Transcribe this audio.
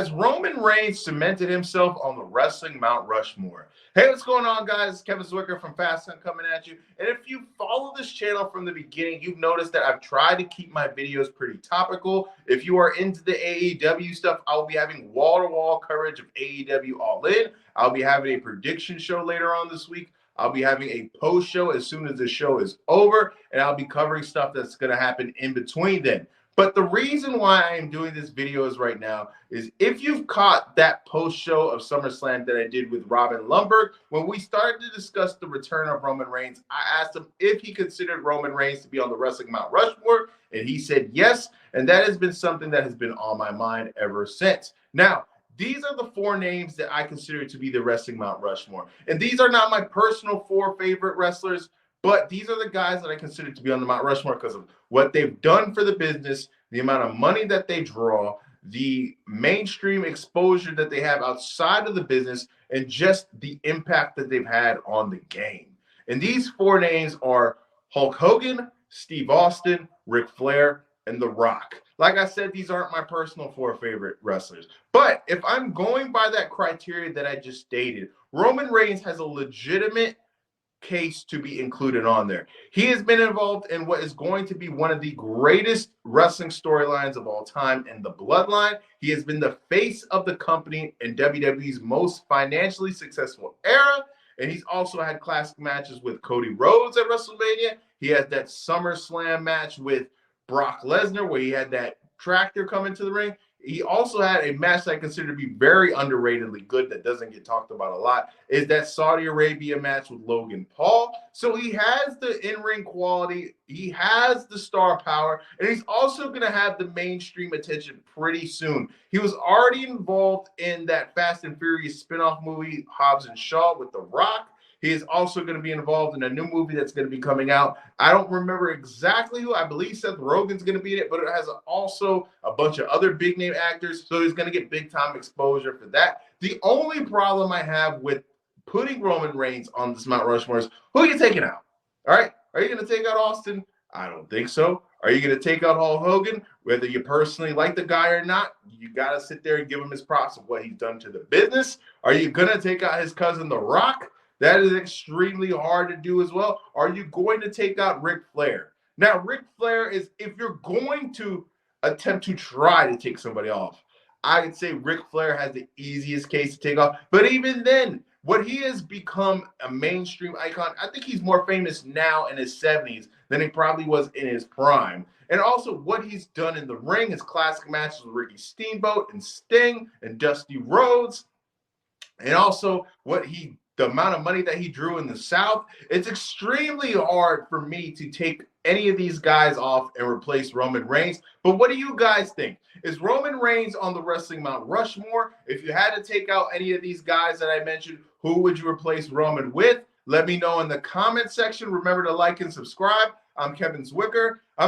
Has Roman Reigns cemented himself on the wrestling Mount Rushmore? Hey, what's going on, guys? Kevin Zwicker from Fast and coming at you. And if you follow this channel from the beginning, you've noticed that I've tried to keep my videos pretty topical. If you are into the AEW stuff, I'll be having wall-to-wall coverage of AEW All In. I'll be having a prediction show later on this week. I'll be having a post show as soon as the show is over, and I'll be covering stuff that's going to happen in between then. But the reason why I am doing this video is right now is if you've caught that post show of SummerSlam that I did with Robin Lundberg, when we started to discuss the return of Roman Reigns, I asked him if he considered Roman Reigns to be on the wrestling Mount Rushmore, and he said yes, and that has been something that has been on my mind ever since. Now, these are the four names that I consider to be the wrestling Mount Rushmore, and these are not my personal four favorite wrestlers, but these are the guys that I consider to be on the Mount Rushmore because of what they've done for the business, the amount of money that they draw, the mainstream exposure that they have outside of the business, and just the impact that they've had on the game. And these four names are Hulk Hogan, Steve Austin, Ric Flair, and The Rock. Like I said, these aren't my personal four favorite wrestlers. But if I'm going by that criteria that I just stated, Roman Reigns has a legitimate case to be included on there. He has been involved in what is going to be one of the greatest wrestling storylines of all time in the Bloodline. He has been the face of the company in WWE's most financially successful era, and he's also had classic matches with Cody Rhodes at WrestleMania. He has that SummerSlam match with Brock Lesnar where he had that tractor come into the ring. He also had a match that I consider to be very underratedly good that doesn't get talked about a lot, is that Saudi Arabia match with Logan Paul. So he has the in-ring quality, he has the star power, and he's also going to have the mainstream attention pretty soon. He was already involved in that Fast and Furious spinoff movie, Hobbs and Shaw with The Rock. He is also going to be involved in a new movie that's going to be coming out. I don't remember exactly who. I believe Seth Rogen's going to be in it, but it has also a bunch of other big name actors. So he's going to get big time exposure for that. The only problem I have with putting Roman Reigns on this Mount Rushmore is who are you taking out? All right. Are you going to take out Austin? I don't think so. Are you going to take out Hulk Hogan? Whether you personally like the guy or not, you got to sit there and give him his props of what he's done to the business. Are you going to take out his cousin, The Rock? That is extremely hard to do as well. Are you going to take out Ric Flair? Now, Ric Flair is, if you're going to attempt to try to take somebody off, I would say Ric Flair has the easiest case to take off. But even then, what he has become a mainstream icon, I think he's more famous now in his 70s than he probably was in his prime. And also what he's done in the ring, his classic matches with Ricky Steamboat and Sting and Dusty Rhodes, and also the amount of money that he drew in the South. It's extremely hard for me to take any of these guys off and replace Roman Reigns. But what do you guys think? Is Roman Reigns on the wrestling Mount Rushmore? If you had to take out any of these guys that I mentioned, who would you replace Roman with? Let me know in the comment section. Remember to like and subscribe. I'm Kevin Zwicker. I'm